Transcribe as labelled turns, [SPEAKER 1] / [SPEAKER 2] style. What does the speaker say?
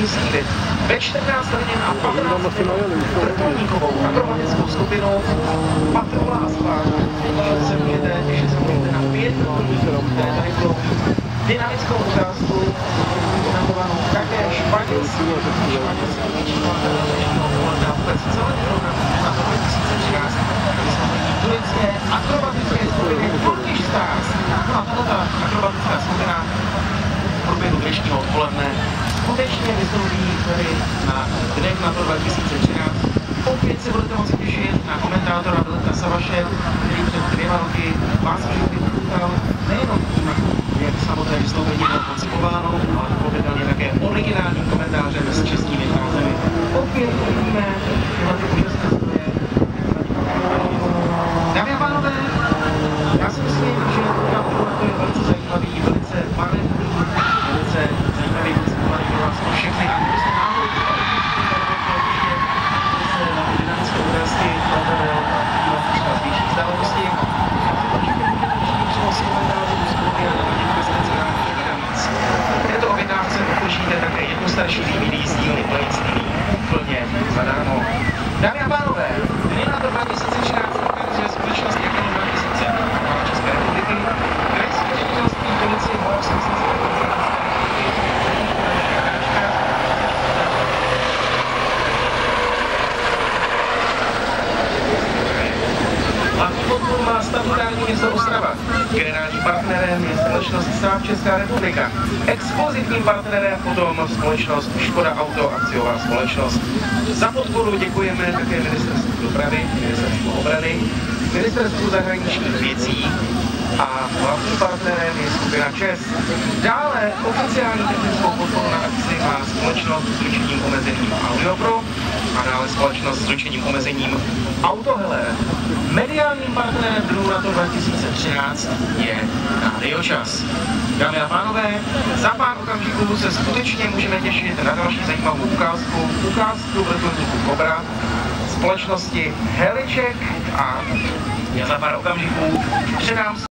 [SPEAKER 1] síly. Ve 14 hodin a 15 minut vrtulníkovou akrobatickou skupinu Patrola a Spána. Těšit se můžete na 5 vrtulníků, které tady budou dynamickou ukázku komentovanou také španělský na vůbec celé programu na to 2013 turecké akrobatické skupiny Turkish Stars. No a tato akrobatická skupina v průběhu dnešního odpoledne skutečně vystoupí tady na Dnech NATO 2013. Opět se budete moci těšit na komentátora Vileta Savaše, který před 2 roky vás všechny potkal nejenom tím, jak samotné vystoupení bylo koncipováno, ale pochopitelně také originálním komentářem s českými frázemi. Opět uvidíme tyhle ty úžasné zdroje. Dámy a pánové, já si myslím, že to je velice zajímavý, velice barevný, velice zajímavý koncipovaný pro vás pro všechny. A kdybyste náhodou se na dynamické ukázky Pavel dívat třeba z větší vzdálenosti, v této objednávce uslyšíte také jednu starší DVD z dílny Blade TV úplně zadarmo. Dámy a pánové, Dny NATO 2013 ukazuje skutečnost jako 2000 České republiky, krajské ředitelství policie hlavní podporu má statutární město Ostrava. Generálním partnerem je společnost SAAB Česká republika. Exkluzivním partnerem potom společnost Škoda Auto, akciová společnost. Za podporu děkujeme také Ministerstvu dopravy, Ministerstvu obrany, Ministerstvu zahraničních věcí a hlavním partnerem je skupina ČES. Dále oficiální technickou podporu na akci má společnost s ručením omezeným Audiopro a dále společnost s ručením omezením Autoheler. Mediálním partnerem Dnů NATO 2013 je Radio Čas. Dámy a pánové, za pár okamžiků se skutečně můžeme těšit na další zajímavou ukázku vrtulníku Cobra společnosti Heliček a já za pár okamžiků předám